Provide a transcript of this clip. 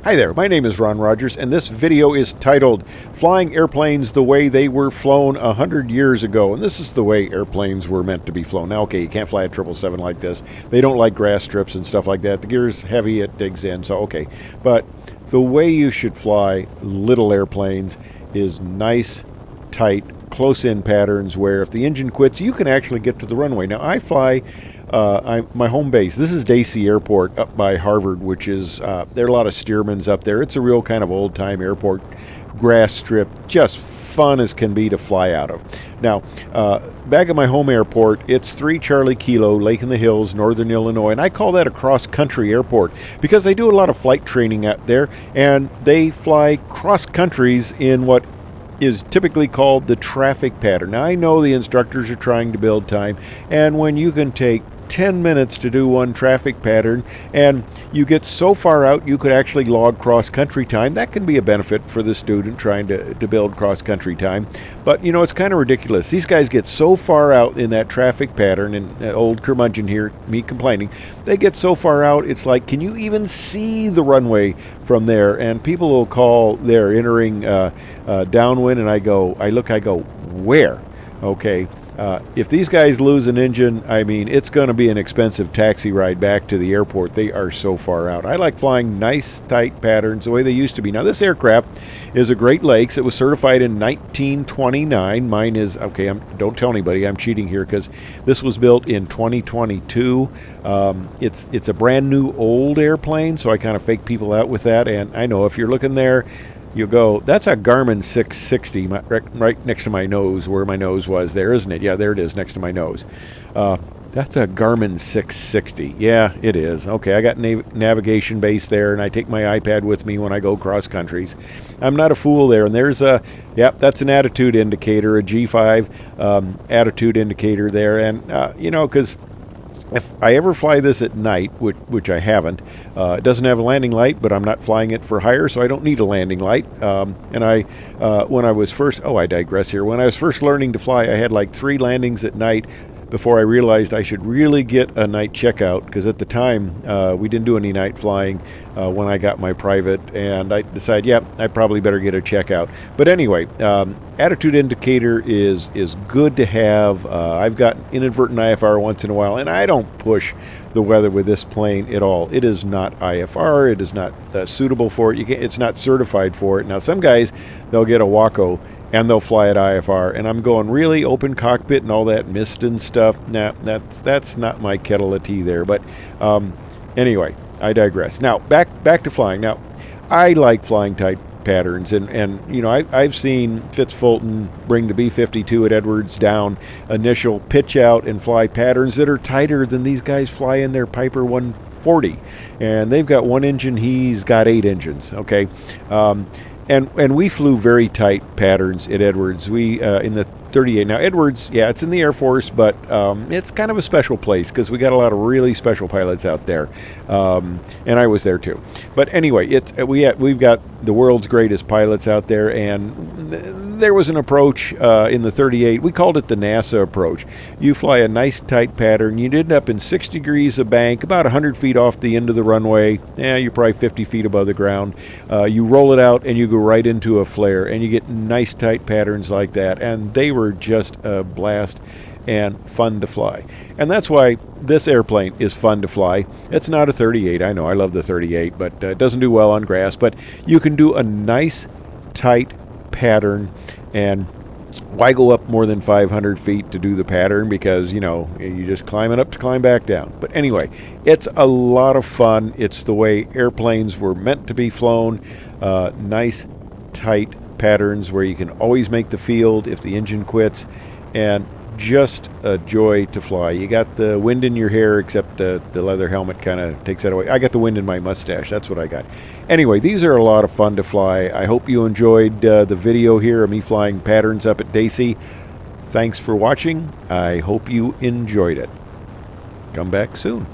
Hi there, my name is Ron Rogers, and this video is titled Flying Airplanes the Way They Were Flown 100 Years Ago. And this is the way airplanes were meant to be flown. Now, okay, you can't fly a 777 like this. They don't like grass strips and stuff like that. The gear's heavy, it digs in, so okay. But the way you should fly little airplanes is nice, tight, close-in patterns where if the engine quits, you can actually get to the runway. Now, I fly my home base. This is Dacey Airport up by Harvard, which is, there are a lot of Stearmans up there. It's a real kind of old-time airport, grass strip, just fun as can be to fly out of. Now, back at my home airport, it's 3 Charlie Kilo, Lake in the Hills, Northern Illinois, and I call that a cross-country airport because they do a lot of flight training out there, and they fly cross-countries in what is typically called the traffic pattern. Now, I know the instructors are trying to build time, and when you can take 10 minutes to do one traffic pattern and you get so far out you could actually log cross-country time, that can be a benefit for the student trying to build cross-country time. But you know, it's kind of ridiculous. These guys get so far out in that traffic pattern, and old curmudgeon here, me complaining, they get so far out it's like, can you even see the runway from there? And people will call they're entering downwind, and I go, where? Okay. If these guys lose an engine, I mean, it's going to be an expensive taxi ride back to the airport. They are so far out. I like flying nice, tight patterns the way they used to be. Now, this aircraft is a Great Lakes. It was certified in 1929. Mine is, okay, don't tell anybody I'm cheating here because this was built in 2022. It's a brand new old airplane, so I kind of fake people out with that. And I know if you're looking there, you go, that's a Garmin 660 right next to my nose, where my nose was there, isn't it? Yeah, there it is next to my nose. That's a Garmin 660. Yeah, it is. Okay, I got navigation base there, and I take my iPad with me when I go cross countries. I'm not a fool there. And there's that's an attitude indicator, a G5 attitude indicator there. And, you know, because if I ever fly this at night, which I haven't, it doesn't have a landing light, but I'm not flying it for hire, so I don't need a landing light. And when I was first, I digress here. When I was first learning to fly, I had like 3 landings at night before I realized I should really get a night checkout, because at the time we didn't do any night flying when I got my private, and I decided, I probably better get a checkout. But anyway, attitude indicator is good to have. I've got inadvertent IFR once in a while, and I don't push the weather with this plane at all. It is not IFR. It is not suitable for it. It's not certified for it. Now, some guys, they'll get a Waco and they'll fly at IFR, and I'm going, really, open cockpit and all that mist and stuff? Nah, that's not my kettle of tea there. But anyway, I digress. Now, back to flying. Now, I like flying tight patterns, and you know, I've seen Fitz Fulton bring the B-52 at Edwards down initial pitch out and fly patterns that are tighter than these guys fly in their Piper 140, and they've got 1 engine, he's got 8 engines. Okay. And we flew very tight patterns at Edwards. We in the 38. Now, Edwards, it's in the Air Force, but it's kind of a special place because we got a lot of really special pilots out there, and I was there too. But anyway, we've got the world's greatest pilots out there, and there was an approach in the 38. We called it the NASA approach. You fly a nice tight pattern. You'd end up in 6 degrees of bank, about 100 feet off the end of the runway. You're probably 50 feet above the ground. You roll it out, and you go right into a flare, and you get nice tight patterns like that, and they were just a blast and fun to fly. And that's why this airplane is fun to fly. It's not a 38. I know, I love the 38, but it doesn't do well on grass. But you can do a nice tight pattern, and why go up more than 500 feet to do the pattern? Because, you know, you just climb it up to climb back down. But anyway, it's a lot of fun. It's the way airplanes were meant to be flown. Nice tight patterns where you can always make the field if the engine quits, and just a joy to fly. You got the wind in your hair, except the leather helmet kind of takes that away. I got the wind in my mustache. That's what I got. Anyway, these are a lot of fun to fly. I hope you enjoyed the video here of me flying patterns up at Dacey. Thanks for watching. I hope you enjoyed it. Come back soon.